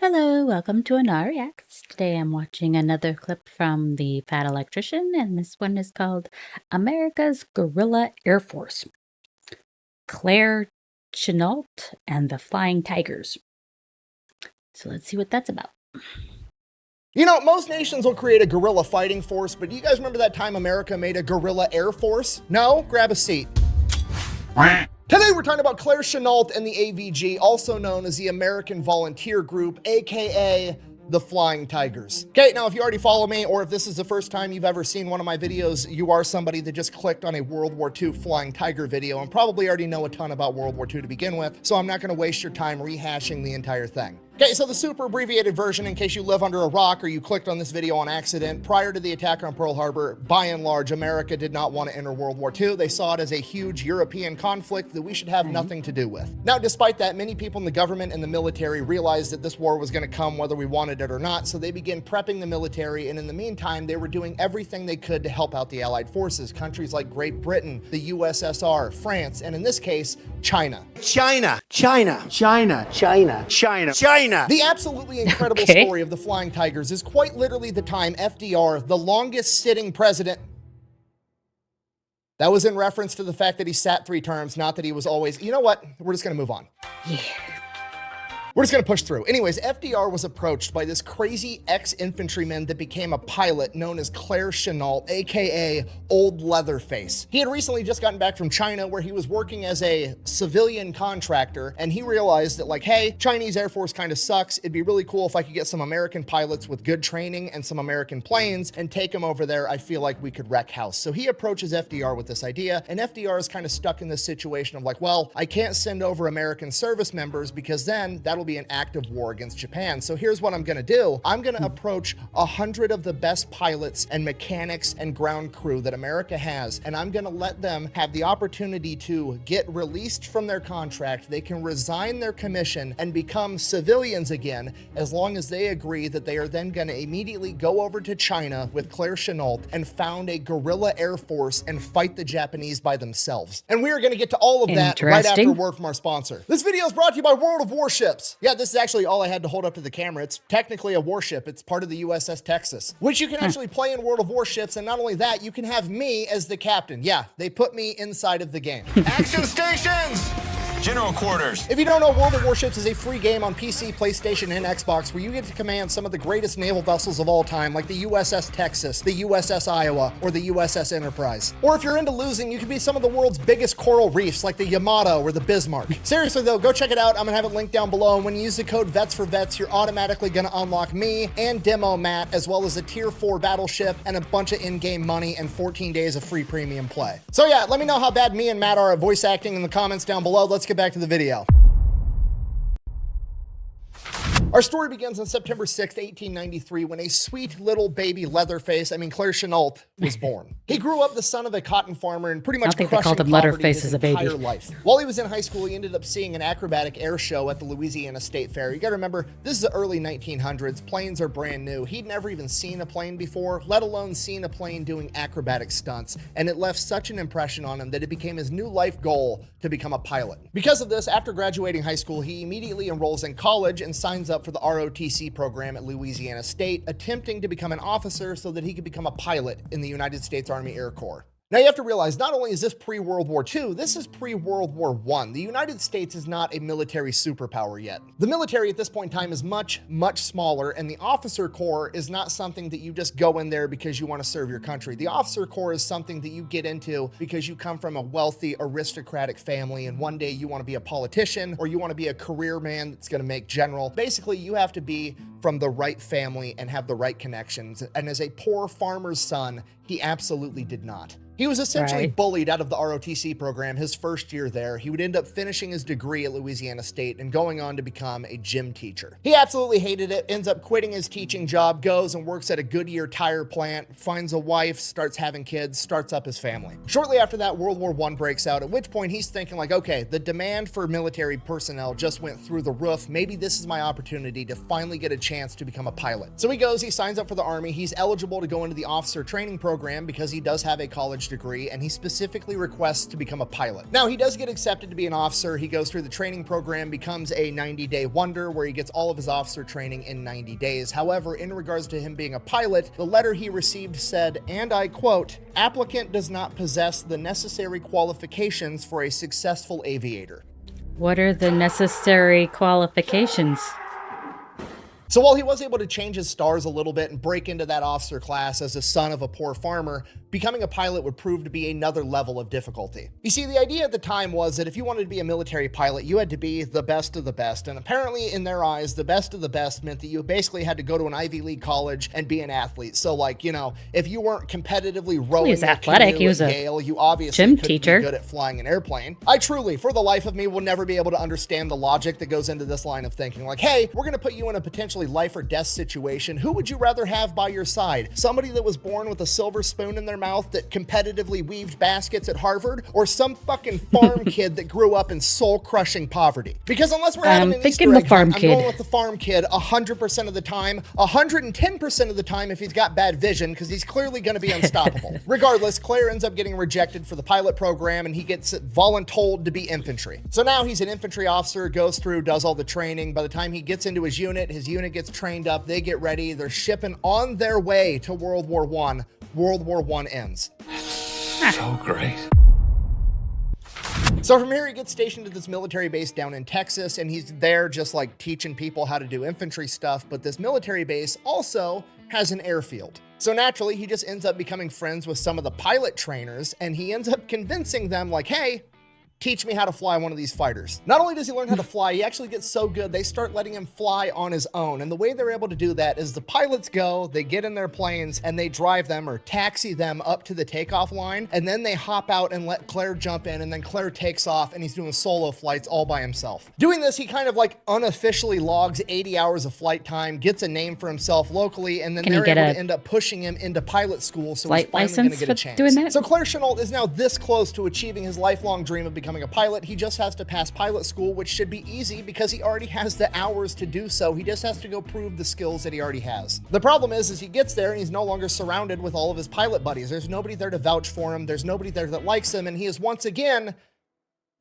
Hello, welcome to Ennara Reacts. Today I'm watching another clip from the Fat Electrician, and this one is called America's Guerilla Airforce. Claire Chennault and the Flying Tigers. So let's see what that's about. You know, most nations will create a guerrilla fighting force, but do you guys remember that time America made a guerrilla air force? No? Grab a seat. Today we're talking about Claire Chennault and the AVG, also known as the American Volunteer Group, aka the Flying Tigers. Okay, now if you already follow me, or if this is the first time you've ever seen one of my videos, you are somebody that just clicked on a World War II Flying Tiger video and probably already know a ton about World War II to begin with, so I'm not gonna waste your time rehashing the entire thing. Okay, so the super abbreviated version, in case you live under a rock or you clicked on this video on accident, prior to the attack on Pearl Harbor, by and large, America did not want to enter World War II. They saw it as a huge European conflict that we should have nothing to do with. Now, despite that, many people in the government and the military realized that this war was going to come whether we wanted it or not, so they began prepping the military, and in the meantime, they were doing everything they could to help out the Allied forces. Countries like Great Britain, the USSR, France, and in this case, China. China. The absolutely incredible story of the Flying Tigers is quite literally the time FDR, the longest sitting president. That was in reference to the fact that he sat 3 terms, not that he was always, you know what? We're just gonna move on. Yeah. We're just gonna push through. Anyways, FDR was approached by this crazy ex-infantryman that became a pilot known as Claire Chennault, AKA Old Leatherface. He had recently just gotten back from China where he was working as a civilian contractor, and he realized that like, hey, Chinese Air Force kind of sucks. It'd be really cool if I could get some American pilots with good training and some American planes and take them over there. I feel like we could wreck house. So he approaches FDR with this idea, and FDR is kind of stuck in this situation of like, well, I can't send over American service members because then that'll be an act of war against Japan. So here's what I'm gonna do. I'm gonna approach 100 of the best pilots and mechanics and ground crew that America has, and I'm gonna let them have the opportunity to get released from their contract. They can resign their commission and become civilians again, as long as they agree that they are then gonna immediately go over to China with Claire Chennault and found a guerrilla air force and fight the Japanese by themselves. And we are gonna get to all of that right after a word from our sponsor. This video is brought to you by World of Warships. Yeah, this is actually all I had to hold up to the camera. It's technically a warship. It's part of the USS Texas, which you can actually play in World of Warships. And not only that, you can have me as the captain. Yeah, they put me inside of the game. Action stations! General quarters. If you don't know, World of Warships is a free game on PC, PlayStation, and Xbox where you get to command some of the greatest naval vessels of all time, like the USS Texas, the USS Iowa, or the USS Enterprise. Or if you're into losing, you can be some of the world's biggest coral reefs, like the Yamato or the Bismarck. Seriously though, go check it out. I'm gonna have it linked down below, and when you use the code VETS4VETS, you're automatically gonna unlock me and Demo Matt, as well as a Tier 4 battleship and a bunch of in-game money and 14 days of free premium play. So yeah, let me know how bad me and Matt are at voice acting in the comments down below. Let's get back to the video. Our story begins on September 6th, 1893, when a sweet little baby Leatherface, Claire Chennault, was born. He grew up the son of a cotton farmer and pretty much crushing poverty his entire life. While he was in high school, he ended up seeing an acrobatic air show at the Louisiana State Fair. You gotta remember, this is the early 1900s. Planes are brand new. He'd never even seen a plane before, let alone seen a plane doing acrobatic stunts, and it left such an impression on him that it became his new life goal to become a pilot. Because of this, after graduating high school, he immediately enrolls in college and signs up for the ROTC program at Louisiana State, attempting to become an officer so that he could become a pilot in the United States Army Air Corps. Now you have to realize, not only is this pre-World War II, this is pre-World War I. The United States is not a military superpower yet. The military at this point in time is much, much smaller, and the officer corps is not something that you just go in there because you want to serve your country. The officer corps is something that you get into because you come from a wealthy, aristocratic family, and one day you want to be a politician, or you want to be a career man that's going to make general. Basically, you have to be from the right family and have the right connections, and as a poor farmer's son, he absolutely did not. He was essentially bullied out of the ROTC program his first year there. He would end up finishing his degree at Louisiana State and going on to become a gym teacher. He absolutely hated it, ends up quitting his teaching job, goes and works at a Goodyear tire plant, finds a wife, starts having kids, starts up his family. Shortly after that, World War I breaks out, at which point he's thinking like, okay, the demand for military personnel just went through the roof. Maybe this is my opportunity to finally get a chance to become a pilot. So he goes, he signs up for the Army. He's eligible to go into the officer training program because he does have a college college degree, and he specifically requests to become a pilot. Now, he does get accepted to be an officer. He goes through the training program, becomes a 90-day wonder where he gets all of his officer training in 90 days. However, in regards to him being a pilot, the letter he received said, and I quote, "Applicant does not possess the necessary qualifications for a successful aviator." What are the necessary qualifications? So while he was able to change his stars a little bit and break into that officer class as a son of a poor farmer, becoming a pilot would prove to be another level of difficulty. You see, the idea at the time was that if you wanted to be a military pilot, you had to be the best of the best. And apparently in their eyes, the best of the best meant that you basically had to go to an Ivy League college and be an athlete. So like, you know, if you weren't competitively rowing, he was athletic. He was a Yale, you obviously gym couldn't teacher. be good at flying an airplane. I truly, for the life of me, will never be able to understand the logic that goes into this line of thinking. Like, hey, we're going to put you in a potentially life or death situation. Who would you rather have by your side? Somebody that was born with a silver spoon in their mouth that competitively weaved baskets at Harvard, or some fucking farm kid that grew up in soul-crushing poverty? Because unless we're having an Easter egg hunt, I'm going with the farm kid 100% of the time, 110% of the time if he's got bad vision, because he's clearly going to be unstoppable. Regardless, Claire ends up getting rejected for the pilot program, and he gets voluntold to be infantry. So now he's an infantry officer, goes through, does all the training. By the time he gets into his unit gets trained up, they get ready, they're shipping on their way to World War I. World War I ends. So great. So from here, he gets stationed at this military base down in Texas, and he's there just like teaching people how to do infantry stuff. But this military base also has an airfield. So naturally, he just ends up becoming friends with some of the pilot trainers, and he ends up convincing them like, hey, teach me how to fly one of these fighters. Not only does he learn how to fly, he actually gets so good, they start letting him fly on his own. And the way they're able to do that is the pilots go, they get in their planes, and they drive them or taxi them up to the takeoff line. And then they hop out and let Claire jump in, and then Claire takes off, and he's doing solo flights all by himself. Doing this, he kind of like unofficially logs 80 hours of flight time, gets a name for himself locally, and then they're able to end up pushing him into pilot school. So he's finally going to get a chance. Doing that? So Claire Chennault is now this close to achieving his lifelong dream of becoming a pilot. He just has to pass pilot school, which should be easy because he already has the hours to do so. He just has to go prove the skills that he already has. The problem is he gets there and he's no longer surrounded with all of his pilot buddies. There's nobody there to vouch for him. There's nobody there that likes him. And he is once again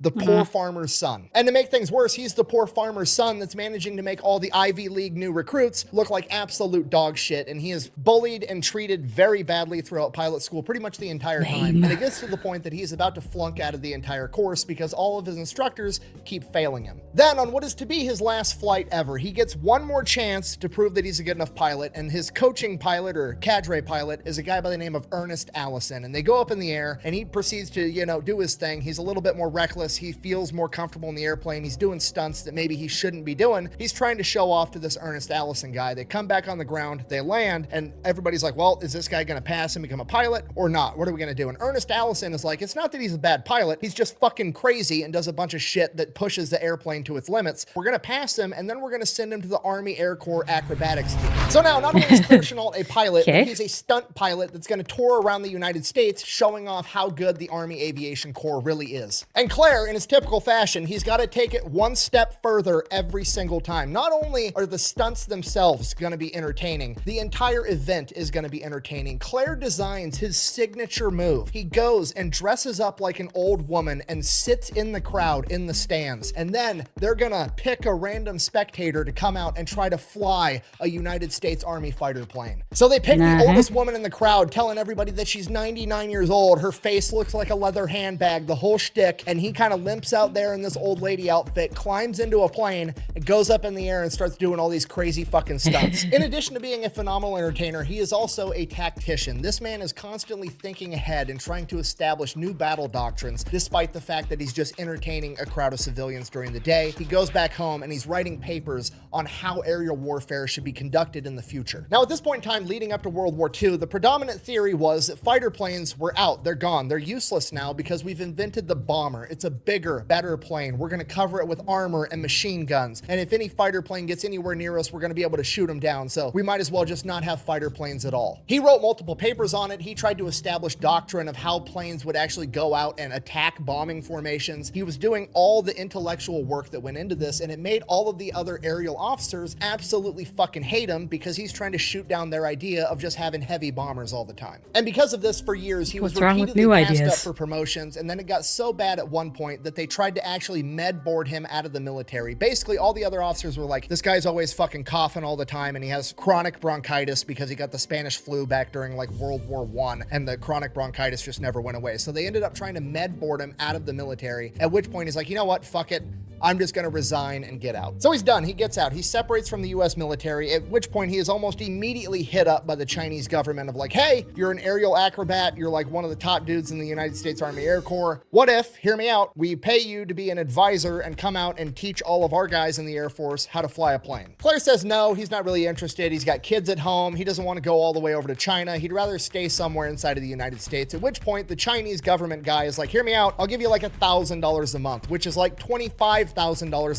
the poor farmer's son. And to make things worse, he's the poor farmer's son that's managing to make all the Ivy League new recruits look like absolute dog shit. And he is bullied and treated very badly throughout pilot school pretty much the entire time. And it gets to the point that he's about to flunk out of the entire course because all of his instructors keep failing him. Then on what is to be his last flight ever, he gets one more chance to prove that he's a good enough pilot. And his coaching pilot or cadre pilot is a guy by the name of Ernest Allison. And they go up in the air and he proceeds to, you know, do his thing. He's a little bit more reckless. He feels more comfortable in the airplane. He's doing stunts that maybe he shouldn't be doing. He's trying to show off to this Ernest Allison guy. They come back on the ground, they land, and everybody's like, well, is this guy going to pass and become a pilot or not? What are we going to do? And Ernest Allison is like, it's not that he's a bad pilot. He's just fucking crazy and does a bunch of shit that pushes the airplane to its limits. We're going to pass him, and then we're going to send him to the Army Air Corps acrobatics team. So now, not only is Claire Chennault a pilot, but he's a stunt pilot that's going to tour around the United States showing off how good the Army Aviation Corps really is. And Claire, in his typical fashion, he's got to take it one step further every single time. Not only are the stunts themselves going to be entertaining, the entire event is going to be entertaining. Claire designs his signature move. He goes and dresses up like an old woman and sits in the crowd in the stands. And then they're going to pick a random spectator to come out and try to fly a United States Army fighter plane. So they pick the oldest woman in the crowd, telling everybody that she's 99 years old. Her face looks like a leather handbag, the whole shtick. And he kind of limps out there in this old lady outfit, climbs into a plane, and goes up in the air and starts doing all these crazy fucking stunts. In addition to being a phenomenal entertainer, he is also a tactician. This man is constantly thinking ahead and trying to establish new battle doctrines, despite the fact that he's just entertaining a crowd of civilians during the day. He goes back home and he's writing papers on how aerial warfare should be conducted in the future. Now, at this point in time, leading up to World War II, the predominant theory was that fighter planes were out. They're gone. They're useless now because we've invented the bomber. It's a bigger, better plane. We're gonna cover it with armor and machine guns. And if any fighter plane gets anywhere near us, we're gonna be able to shoot them down. So we might as well just not have fighter planes at all. He wrote multiple papers on it. He tried to establish doctrine of how planes would actually go out and attack bombing formations. He was doing all the intellectual work that went into this, and it made all of the other aerial officers absolutely fucking hate him because he's trying to shoot down their idea of just having heavy bombers all the time. And because of this, for years, he was repeatedly passed up for promotions, and then it got so bad at one point that they tried to actually med board him out of the military. Basically, all the other officers were like, this guy's always fucking coughing all the time, and he has chronic bronchitis because he got the Spanish flu back during like World War I, and the chronic bronchitis just never went away. So they ended up trying to med board him out of the military, at which point he's like, you know what, fuck it. I'm just going to resign and get out. So he's done. He gets out. He separates from the US military, at which point he is almost immediately hit up by the Chinese government of like, hey, you're an aerial acrobat. You're like one of the top dudes in the United States Army Air Corps. What if, hear me out, we pay you to be an advisor and come out and teach all of our guys in the Air Force how to fly a plane? Claire says no, he's not really interested. He's got kids at home. He doesn't want to go all the way over to China. He'd rather stay somewhere inside of the United States, at which point the Chinese government guy is like, hear me out, I'll give you like $1,000 a month, which is like $25,000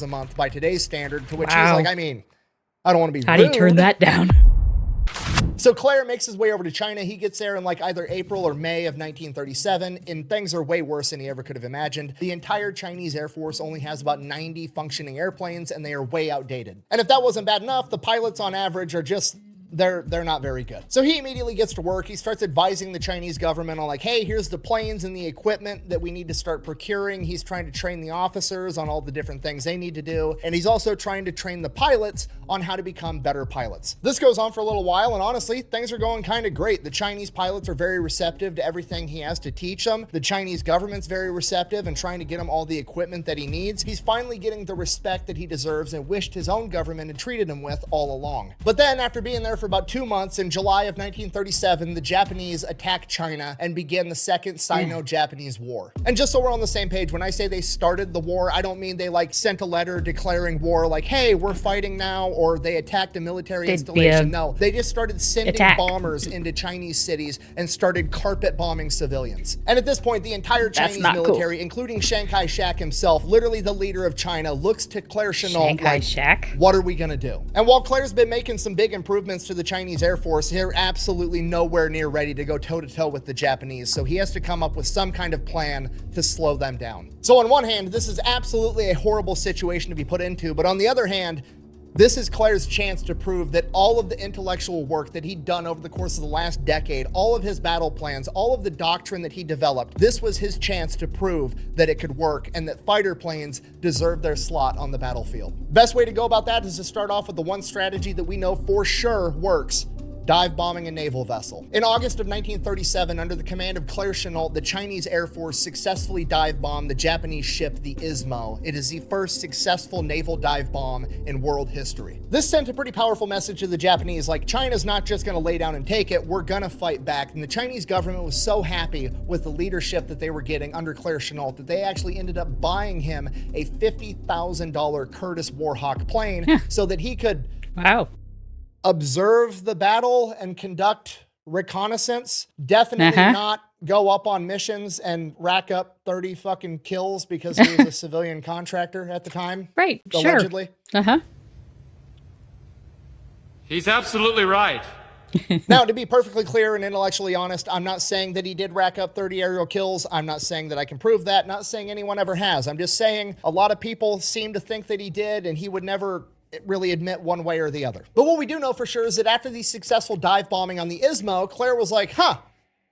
a month by today's standard, to which he's like, I mean, I don't want to be How do you turn that down? So Claire makes his way over to China. He gets there in like either April or May of 1937, and things are way worse than he ever could have imagined. The entire Chinese Air Force only has about 90 functioning airplanes, and they are way outdated. And if that wasn't bad enough, the pilots on average are just they're not very good. So he immediately gets to work. He starts advising the Chinese government on like, hey, here's the planes and the equipment that we need to start procuring. He's trying to train the officers on all the different things they need to do. And he's also trying to train the pilots on how to become better pilots. This goes on for a little while, and honestly, things are going kind of great. The Chinese pilots are very receptive to everything he has to teach them. The Chinese government's very receptive and trying to get him all the equipment that he needs. He's finally getting the respect that he deserves and wished his own government had treated him with all along. But then after being there for about 2 months, in July of 1937, the Japanese attacked China and began the Second Sino-Japanese War. And just so we're on the same page, when I say they started the war, I don't mean they like sent a letter declaring war like, hey, we're fighting now, or they attacked a military installation. No, they just started sending bombers into Chinese cities and started carpet bombing civilians. And at this point, the entire Chinese military, including Chiang Kai-shek himself, literally the leader of China, looks to Claire Chennault like, what are we gonna do? And while Claire's been making some big improvements to the Chinese Air Force, they're absolutely nowhere near ready to go toe-to-toe with the Japanese, so he has to come up with some kind of plan to slow them down. So on one hand, this is absolutely a horrible situation to be put into, but on the other hand, this is Claire's chance to prove that all of the intellectual work that he'd done over the course of the last decade, all of his battle plans, all of the doctrine that he developed, this was his chance to prove that it could work and that fighter planes deserve their slot on the battlefield. Best way to go about that is to start off with the one strategy that we know for sure works: dive bombing a naval vessel. In August of 1937, under the command of Claire Chennault, the Chinese Air Force successfully dive bombed the Japanese ship, the Ismo. It is the first successful naval dive bomb in world history. This sent a pretty powerful message to the Japanese, like, China's not just gonna lay down and take it, we're gonna fight back. And the Chinese government was so happy with the leadership that they were getting under Claire Chennault that they actually ended up buying him a $50,000 Curtiss Warhawk plane so that he could observe the battle and conduct reconnaissance. Definitely not go up on missions and rack up 30 fucking kills because he was a civilian contractor at the time. Right, allegedly. Sure. He's absolutely right. Now, to be perfectly clear and intellectually honest, I'm not saying that he did rack up 30 aerial kills. I'm not saying that I can prove that. Not saying anyone ever has. I'm just saying a lot of people seem to think that he did, and he would never really admit one way or the other. But what we do know for sure is that after the successful dive bombing on the Ismo, Claire was like,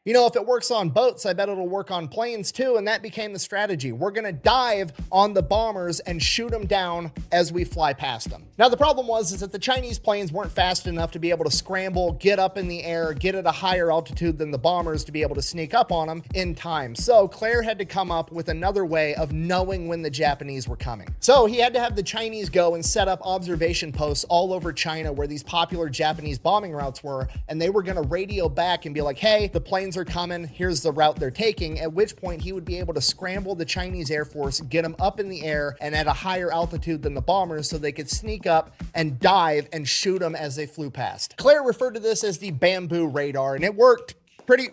you know, if it works on boats, I bet it'll work on planes too. And that became the strategy. We're going to dive on the bombers and shoot them down as we fly past them. Now, the problem is that the Chinese planes weren't fast enough to be able to scramble, get up in the air, get at a higher altitude than the bombers to be able to sneak up on them in time. So Claire had to come up with another way of knowing when the Japanese were coming. So he had to have the Chinese go and set up observation posts all over China where these popular Japanese bombing routes were. And they were going to radio back and be like, hey, the planes are coming, here's the route they're taking, at which point he would be able to scramble the Chinese Air Force, get them up in the air and at a higher altitude than the bombers so they could sneak up and dive and shoot them as they flew past. Claire referred to this as the bamboo radar, and it worked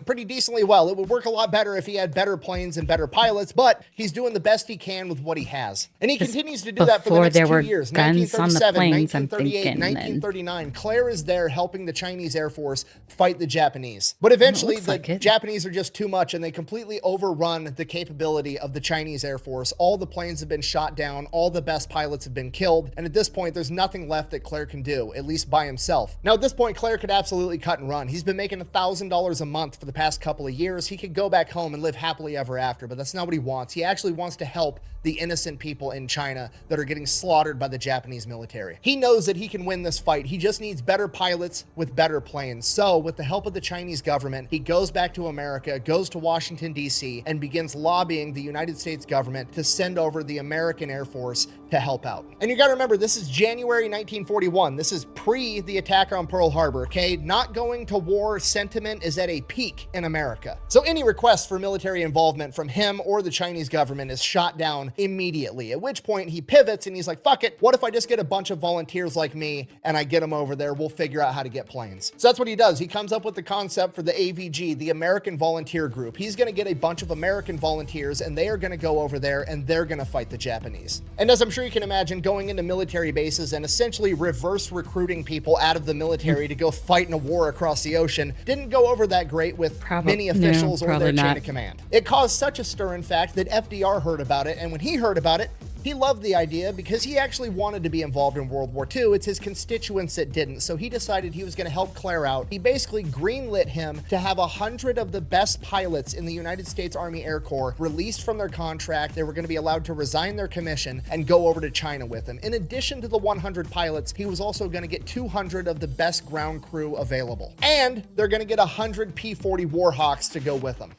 pretty decently well. It would work a lot better if he had better planes and better pilots, but he's doing the best he can with what he has. And he continues to do that for the next 2 years. 1937, 1938, 1939. Claire is there helping the Chinese Air Force fight the Japanese. But eventually the Japanese are just too much and they completely overrun the capability of the Chinese Air Force. All the planes have been shot down, all the best pilots have been killed, and at this point there's nothing left that Claire can do, at least by himself. Now at this point Claire could absolutely cut and run. He's been making $1,000 a month for the past couple of years. He could go back home and live happily ever after, but that's not what he wants. He actually wants to help the innocent people in China that are getting slaughtered by the Japanese military. He knows that he can win this fight. He just needs better pilots with better planes. So with the help of the Chinese government, he goes back to America, goes to Washington, D.C., and begins lobbying the United States government to send over the American Air Force to help out. And you gotta remember, this is January 1941. This is pre the attack on Pearl Harbor, okay? Not going to war sentiment is at a peak in America. So any request for military involvement from him or the Chinese government is shot down immediately, at which point he pivots and he's like, fuck it, what if I just get a bunch of volunteers like me and I get them over there, we'll figure out how to get planes. So that's what he does. He comes up with the concept for the AVG, the American Volunteer Group. He's gonna get a bunch of American volunteers and they are gonna go over there and they're gonna fight the Japanese. And as I'm sure you can imagine, going into military bases and essentially reverse recruiting people out of the military to go fight in a war across the ocean didn't go over that great with many officials or their chain of command. It caused such a stir, in fact, that FDR heard about it, and when he heard about it, he loved the idea because he actually wanted to be involved in World War II. It's his constituents that didn't, so he decided he was going to help Claire out. He basically greenlit him to have 100 of the best pilots in the United States Army Air Corps released from their contract. They were going to be allowed to resign their commission and go over to China with him. In addition to the 100 pilots, he was also going to get 200 of the best ground crew available. And they're going to get 100 P-40 Warhawks to go with them.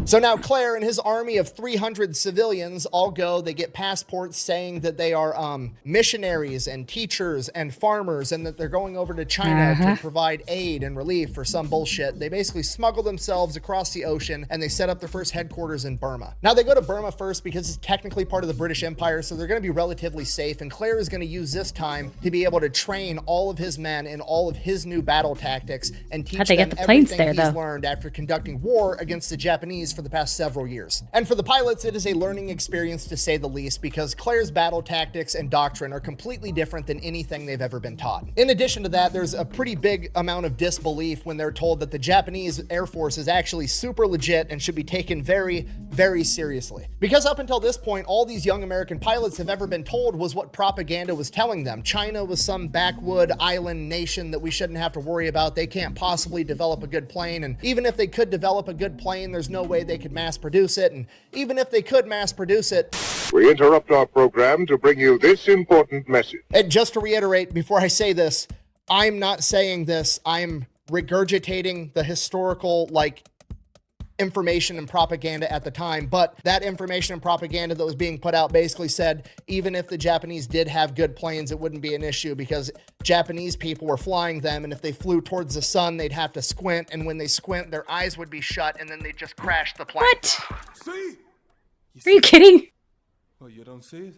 So now Claire and his army of 300 civilians all go, they get passports saying that they are missionaries and teachers and farmers and that they're going over to China to provide aid and relief for some bullshit. They basically smuggle themselves across the ocean and they set up their first headquarters in Burma. Now they go to Burma first because it's technically part of the British Empire, so they're going to be relatively safe, and Claire is going to use this time to be able to train all of his men in all of his new battle tactics and teach them everything he's learned after conducting war against the Japanese for the past several years. And for the pilots, it is a learning experience to say the least, because Claire's battle tactics and doctrine are completely different than anything they've ever been taught. In addition to that, there's a pretty big amount of disbelief when they're told that the Japanese Air Force is actually super legit and should be taken very, very seriously. Because up until this point, all these young American pilots have ever been told was what propaganda was telling them. China was some backwood island nation that we shouldn't have to worry about. They can't possibly develop a good plane, and even if they could develop a good plane, there's no way they could mass produce it, and even if they could mass produce it, we interrupt our program to bring you this important message. And just to reiterate before I say this, I'm not saying this, I'm regurgitating the historical information and propaganda at the time, but that information and propaganda that was being put out basically said even if the Japanese did have good planes, it wouldn't be an issue because Japanese people were flying them, and if they flew towards the sun, they'd have to squint, and when they squint, their eyes would be shut, and then they'd just crash the plane. What? See? Are you kidding? Oh, you don't see it?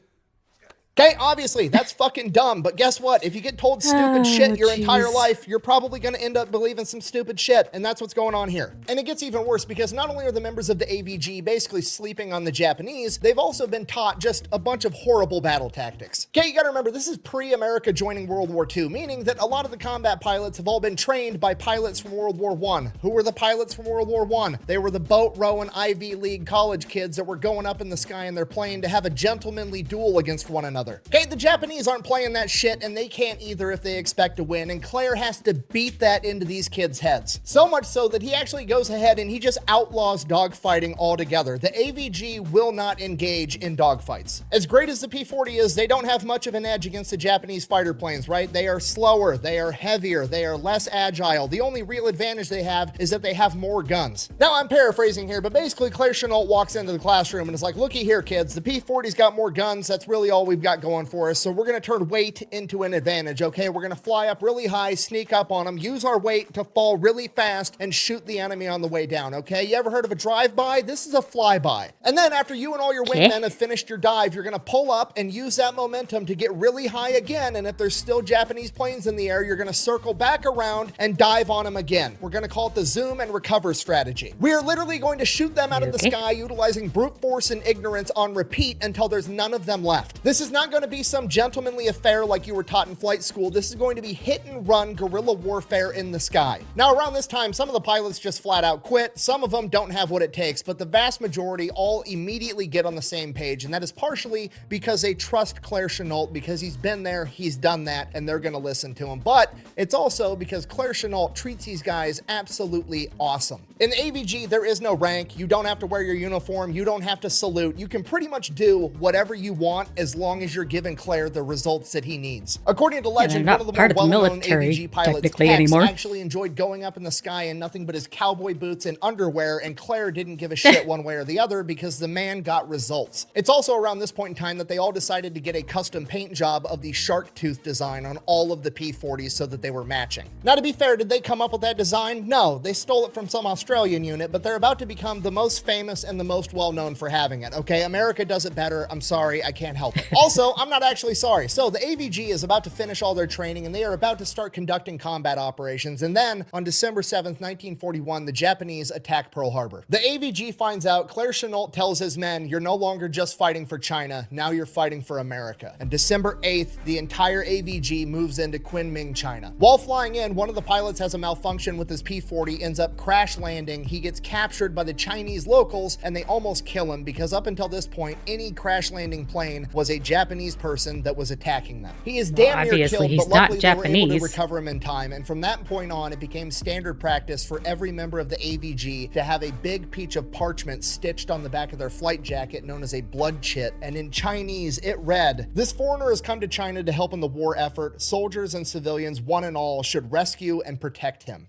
Okay, obviously, that's fucking dumb, but guess what? If you get told stupid shit your entire life, you're probably going to end up believing some stupid shit, and that's what's going on here. And it gets even worse because not only are the members of the AVG basically sleeping on the Japanese, they've also been taught just a bunch of horrible battle tactics. Okay, you gotta remember, this is pre-America joining World War II, meaning that a lot of the combat pilots have all been trained by pilots from World War I. Who were the pilots from World War I? They were the boat-rowing Ivy League college kids that were going up in the sky in their plane to have a gentlemanly duel against one another. Okay, the Japanese aren't playing that shit, and they can't either if they expect to win, and Claire has to beat that into these kids' heads. So much so that he actually goes ahead and he just outlaws dogfighting altogether. The AVG will not engage in dogfights. As great as the P-40 is, they don't have much of an edge against the Japanese fighter planes, right? They are slower, they are heavier, they are less agile. The only real advantage they have is that they have more guns. Now, I'm paraphrasing here, but basically Claire Chennault walks into the classroom and is like, looky here, kids, the P-40's got more guns, that's really all we've got got going for us. So we're going to turn weight into an advantage, okay? We're going to fly up really high, sneak up on them, use our weight to fall really fast, and shoot the enemy on the way down, okay? You ever heard of a drive-by? This is a flyby. And then after you and all your wingmen have finished your dive, you're going to pull up and use that momentum to get really high again. And if there's still Japanese planes in the air, you're going to circle back around and dive on them again. We're going to call it the zoom and recover strategy. We are literally going to shoot them out of the sky utilizing brute force and ignorance on repeat until there's none of them left. This is not going to be some gentlemanly affair like you were taught in flight school. This is going to be hit and run guerrilla warfare in the sky. Now, around this time, some of the pilots just flat out quit. Some of them don't have what it takes, but the vast majority all immediately get on the same page. And that is partially because they trust Claire Chennault, because he's been there, he's done that, and they're going to listen to him. But it's also because Claire Chennault treats these guys absolutely awesome. In the AVG, there is no rank. You don't have to wear your uniform. You don't have to salute. You can pretty much do whatever you want as long as you're giving Claire the results that he needs. According to legend, one of the more well-known AVG pilots, Tex, actually enjoyed going up in the sky in nothing but his cowboy boots and underwear, and Claire didn't give a shit one way or the other because the man got results. It's also around this point in time that they all decided to get a custom paint job of the shark tooth design on all of the P-40s so that they were matching. Now, to be fair, did they come up with that design? No, they stole it from some Australian unit, but they're about to become the most famous and the most well-known for having it, okay? America does it better. I'm sorry, I can't help it. Also, I'm not actually sorry. So the AVG is about to finish all their training and they are about to start conducting combat operations. And then on December 7th, 1941, the Japanese attack Pearl Harbor. The AVG finds out, Claire Chennault tells his men, you're no longer just fighting for China, now you're fighting for America. And December 8th, the entire AVG moves into Kunming, China. While flying in, one of the pilots has a malfunction with his P-40, ends up crash landing. He gets captured by the Chinese locals and they almost kill him because up until this point, any crash landing plane was a Japanese person that was attacking them. He is damn near killed, but luckily they were able to recover him in time. And from that point on, it became standard practice for every member of the AVG to have a big piece of parchment stitched on the back of their flight jacket known as a blood chit. And in Chinese, it read, "This foreigner has come to China to help in the war effort. Soldiers and civilians, one and all, should rescue and protect him."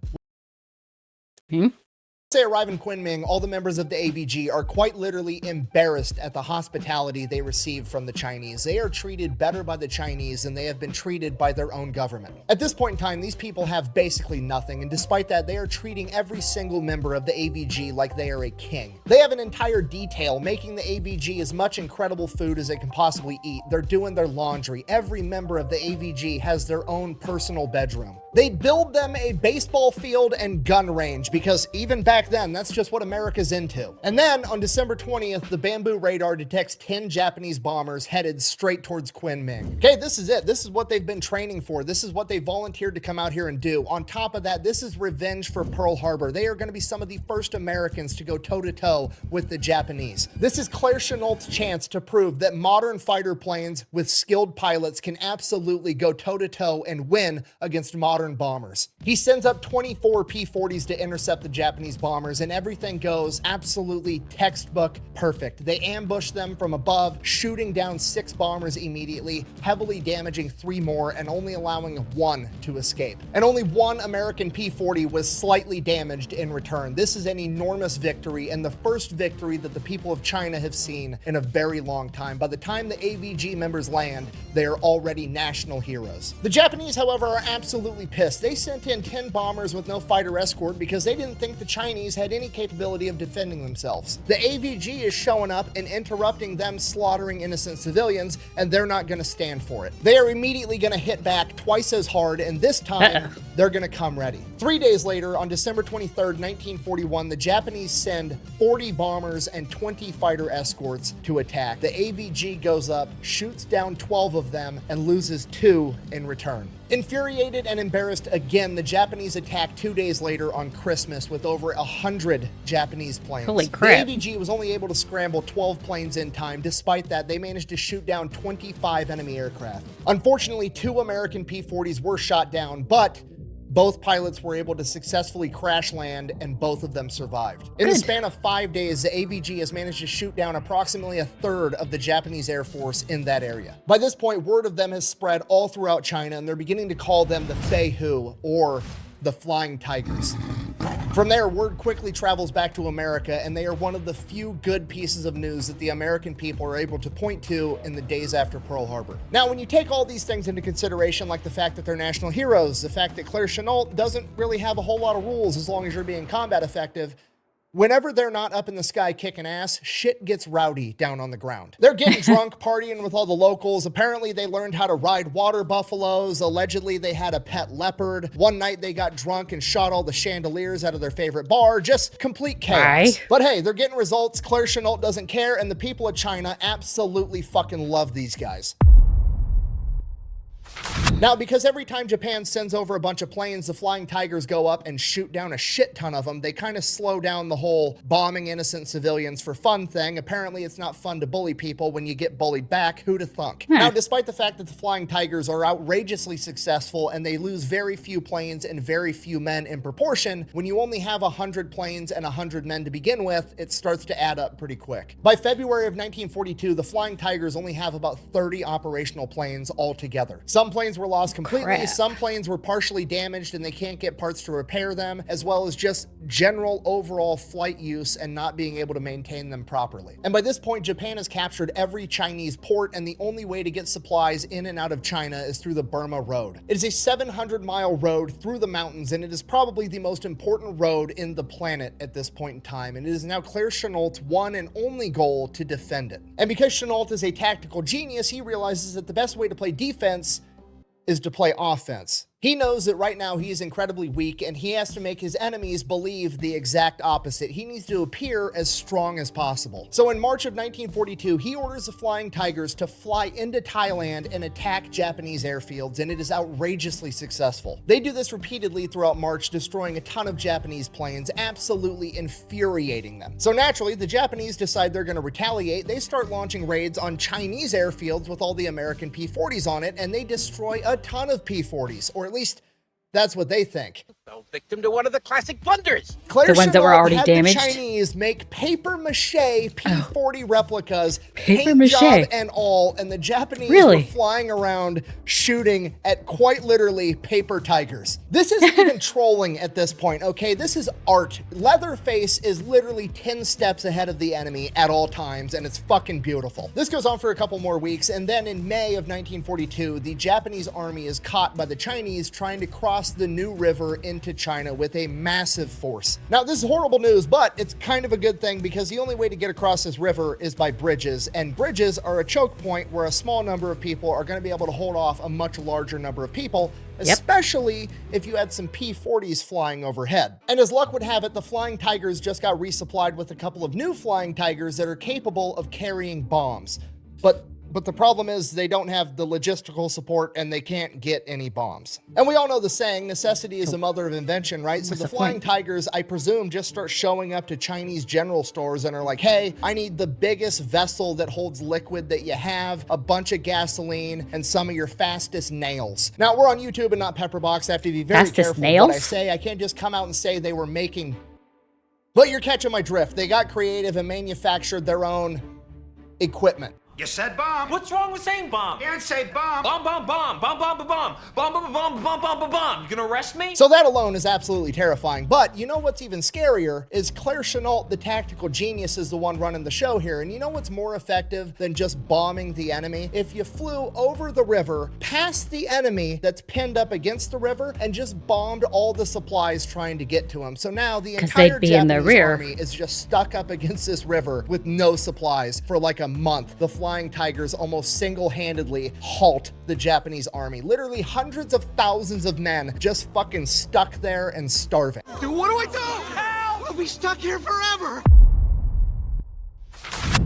They arrive in Kunming, all the members of the AVG are quite literally embarrassed at the hospitality they received from the Chinese. They are treated better by the Chinese than they have been treated by their own government. At this point in time, these people have basically nothing, and despite that, they are treating every single member of the AVG like they are a king. They have an entire detail making the AVG as much incredible food as they can possibly eat. They're doing their laundry. Every member of the AVG has their own personal bedroom. They build them a baseball field and gun range because even back then, that's just what America's into. And then on December 20th, the bamboo radar detects 10 Japanese bombers headed straight towards Kunming. Okay, this is it. This is what they've been training for. This is what they volunteered to come out here and do. On top of that, this is revenge for Pearl Harbor. They are going to be some of the first Americans to go toe-to-toe with the Japanese. This is Claire Chennault's chance to prove that modern fighter planes with skilled pilots can absolutely go toe-to-toe and win against modern bombers. He sends up 24 P-40s to intercept the Japanese bombers, and everything goes absolutely textbook perfect. They ambush them from above, shooting down 6 bombers immediately, heavily damaging 3 more, and only allowing 1 to escape. And only 1 American P-40 was slightly damaged in return. This is an enormous victory, and the first victory that the people of China have seen in a very long time. By the time the AVG members land, they are already national heroes. The Japanese, however, are absolutely pissed. They sent in 10 bombers with no fighter escort because they didn't think the Chinese had any capability of defending themselves. The AVG is showing up and interrupting them slaughtering innocent civilians, and they're not going to stand for it. They are immediately going to hit back twice as hard, and this time they're going to come ready. 3 days later, on December 23rd, 1941, the Japanese send 40 bombers and 20 fighter escorts to attack. The AVG goes up, shoots down 12 of them, and loses 2 in return. Infuriated and embarrassed again, the Japanese attack 2 days later on Christmas with over 100 Japanese planes. Holy crap. The AVG was only able to scramble 12 planes in time. Despite that, they managed to shoot down 25 enemy aircraft. Unfortunately, 2 American P-40s were shot down, but both pilots were able to successfully crash land, and both of them survived. In the span of 5 days, the AVG has managed to shoot down approximately 1/3 of the Japanese Air Force in that area. By this point, word of them has spread all throughout China, and they're beginning to call them the Fei Hu, or the Flying Tigers. From there, word quickly travels back to America, and they are one of the few good pieces of news that the American people are able to point to in the days after Pearl Harbor. Now, when you take all these things into consideration, like the fact that they're national heroes, the fact that Claire Chennault doesn't really have a whole lot of rules as long as you're being combat effective, whenever they're not up in the sky kicking ass, shit gets rowdy down on the ground. They're getting drunk, partying with all the locals. Apparently, they learned how to ride water buffaloes. Allegedly, they had a pet leopard. One night, they got drunk and shot all the chandeliers out of their favorite bar. Just complete chaos. Right. But hey, they're getting results. Claire Chennault doesn't care, and the people of China absolutely fucking love these guys. Now, because every time Japan sends over a bunch of planes, the Flying Tigers go up and shoot down a shit ton of them, they kind of slow down the whole bombing innocent civilians for fun thing. Apparently, it's not fun to bully people when you get bullied back. Who'd have thunk? Now, despite the fact that the Flying Tigers are outrageously successful and they lose very few planes and very few men in proportion, when you only have 100 planes and 100 men to begin with, it starts to add up pretty quick. By February of 1942, the Flying Tigers only have about 30 operational planes altogether. Some planes were lost completely, some planes were partially damaged and they can't get parts to repair them, as well as just general overall flight use and not being able to maintain them properly. And by this point, Japan has captured every Chinese port, and the only way to get supplies in and out of China is through the Burma Road. It is a 700-mile road through the mountains, and it is probably the most important road in the planet at this point in time, and it is now Claire Chennault's one and only goal to defend it. And because Chennault is a tactical genius, he realizes that the best way to play defense is to play offense. He knows that right now he is incredibly weak, and he has to make his enemies believe the exact opposite. He needs to appear as strong as possible. So in March of 1942, he orders the Flying Tigers to fly into Thailand and attack Japanese airfields, and it is outrageously successful. They do this repeatedly throughout March, destroying a ton of Japanese planes, absolutely infuriating them. So naturally, the Japanese decide they're going to retaliate. They start launching raids on Chinese airfields with all the American P-40s on it, and they destroy a ton of P-40s, or at least that's what they think. Fell victim to one of the classic blunders. Claire The ones that were Chennault already had damaged? The Chinese make paper-mache P-40 replicas, Paper-mache? paint job and all, and the Japanese Really? were flying around shooting at quite literally paper tigers. This isn't even trolling at this point, okay? This is art. Leatherface is literally 10 steps ahead of the enemy at all times, and it's fucking beautiful. This goes on for a couple more weeks, and then in May of 1942, the Japanese army is caught by the Chinese trying to cross the New River into China with a massive force. Now, this is horrible news, but it's kind of a good thing because the only way to get across this river is by bridges, and bridges are a choke point where a small number of people are going to be able to hold off a much larger number of people, especially if you had some P-40s flying overhead. And as luck would have it, the Flying Tigers just got resupplied with a couple of new Flying Tigers that are capable of carrying bombs. But the problem is they don't have the logistical support and they can't get any bombs. And we all know the saying, necessity is the mother of invention, right? So the Flying Tigers, I presume, just start showing up to Chinese general stores and are like, hey, I need the biggest vessel that holds liquid that you have, a bunch of gasoline, and some of your fastest nails. Now, we're on YouTube and not Pepperbox. I have to be very careful what I say. I can't just come out and say they were making... But you're catching my drift. They got creative and manufactured their own equipment. You said bomb. What's wrong with saying bomb? You didn't say bomb. Bomb, bomb, bomb, bomb, bomb, bomb, bomb, bomb, bomb, bomb, bomb, bomb, bomb, bomb. You gonna arrest me? So that alone is absolutely terrifying. But you know what's even scarier is Claire Chennault, the tactical genius, is the one running the show here. And you know what's more effective than just bombing the enemy? If you flew over the river, past the enemy that's pinned up against the river, and just bombed all the supplies trying to get to them. So now the entire Japanese army is just stuck up against this river with no supplies for like a month. The Flying Tigers almost single-handedly halt the Japanese army. Literally hundreds of thousands of men just fucking stuck there and starving. Dude, what do I do? Help! We'll be stuck here forever.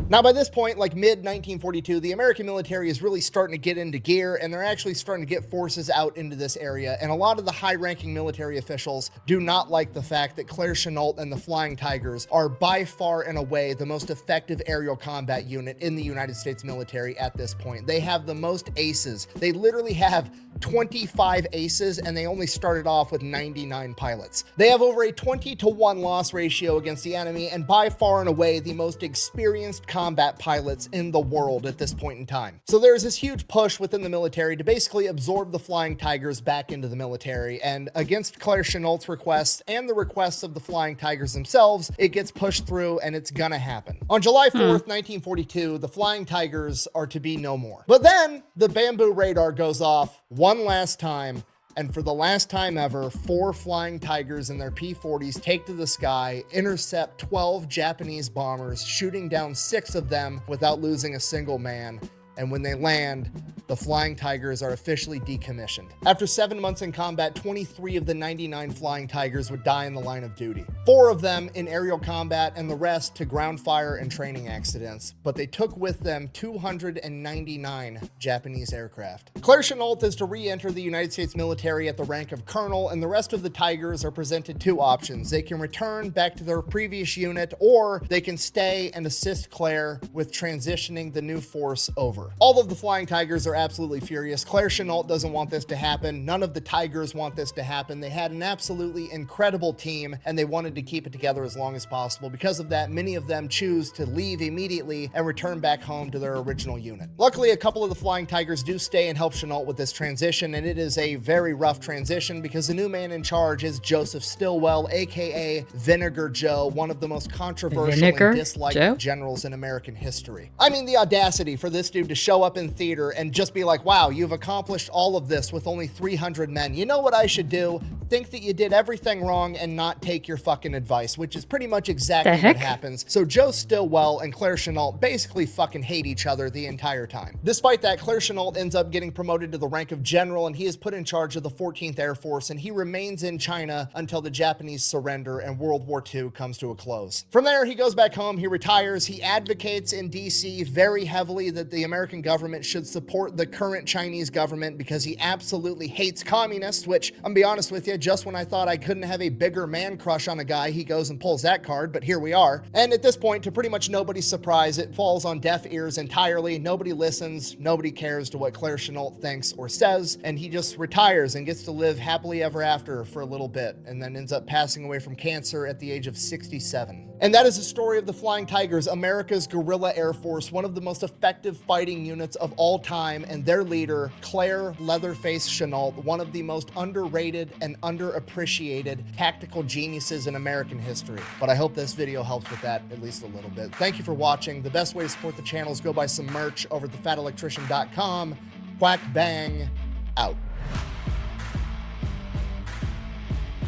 Now, by this point, like mid-1942, the American military is really starting to get into gear, and they're actually starting to get forces out into this area, and a lot of the high-ranking military officials do not like the fact that Claire Chennault and the Flying Tigers are by far and away the most effective aerial combat unit in the United States military at this point. They have the most aces. They literally have 25 aces, and they only started off with 99 pilots. They have over a 20-to-1 loss ratio against the enemy, and by far and away the most experienced combat pilots in the world at this point in time. So there's this huge push within the military to basically absorb the Flying Tigers back into the military, and against Claire Chennault's requests and the requests of the Flying Tigers themselves, it gets pushed through, and it's gonna happen. On July 4th, 1942, the Flying Tigers are to be no more. But then the bamboo radar goes off one last time, and for the last time ever, 4 Flying Tigers in their P-40s take to the sky, intercept 12 Japanese bombers, shooting down 6 of them without losing a single man. And when they land, the Flying Tigers are officially decommissioned. After 7 months in combat, 23 of the 99 Flying Tigers would die in the line of duty. 4 of them in aerial combat, and the rest to ground fire and training accidents. But they took with them 299 Japanese aircraft. Claire Chennault is to re-enter the United States military at the rank of colonel, and the rest of the Tigers are presented 2 options. They can return back to their previous unit, or they can stay and assist Claire with transitioning the new force over. All of the Flying Tigers are absolutely furious. Claire Chennault doesn't want this to happen. None of the Tigers want this to happen. They had an absolutely incredible team, and they wanted to keep it together as long as possible. Because of that, many of them choose to leave immediately and return back home to their original unit. Luckily, a couple of the Flying Tigers do stay and help Chennault with this transition, and it is a very rough transition because the new man in charge is Joseph Stilwell, aka Vinegar Joe, one of the most controversial and disliked generals in American history. I mean, the audacity for this dude to show up in theater and just be like, wow, you've accomplished all of this with only 300 men. You know what I should do? Think that you did everything wrong and not take your fucking advice, which is pretty much exactly what happens. So Joe Stilwell and Claire Chennault basically fucking hate each other the entire time. Despite that, Claire Chennault ends up getting promoted to the rank of general, and he is put in charge of the 14th Air Force, and he remains in China until the Japanese surrender and World War II comes to a close. From there, he goes back home, he retires, he advocates in DC very heavily that the American government should support the current Chinese government because he absolutely hates communists, which, I'm gonna be honest with you, just when I thought I couldn't have a bigger man crush on a guy, he goes and pulls that card, but here we are. And at this point, to pretty much nobody's surprise, it falls on deaf ears entirely. Nobody listens, nobody cares to what Claire Chennault thinks or says, and he just retires and gets to live happily ever after for a little bit, and then ends up passing away from cancer at the age of 67. And that is the story of the Flying Tigers, America's guerrilla air force, one of the most effective fighting units of all time, and their leader, Claire Leatherface Chennault, one of the most underrated and underappreciated tactical geniuses in American history. But I hope this video helps with that at least a little bit. Thank you for watching. The best way to support the channel is go buy some merch over at thefatelectrician.com. Quack bang, out.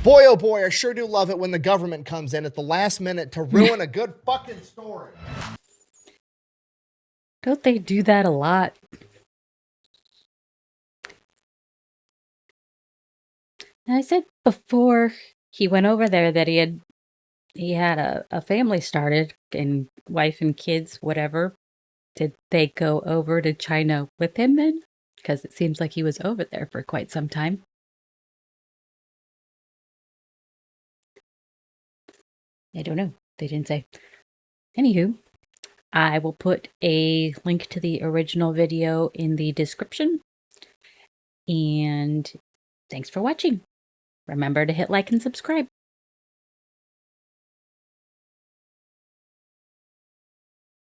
Boy, oh boy, I sure do love it when the government comes in at the last minute to ruin a good fucking story. Don't they do that a lot? I said before he went over there that he had a family started, and wife and kids, whatever. Did they go over to China with him then? Because it seems like he was over there for quite some time. I don't know. They didn't say. Anywho, I will put a link to the original video in the description. And thanks for watching. Remember to hit like and subscribe.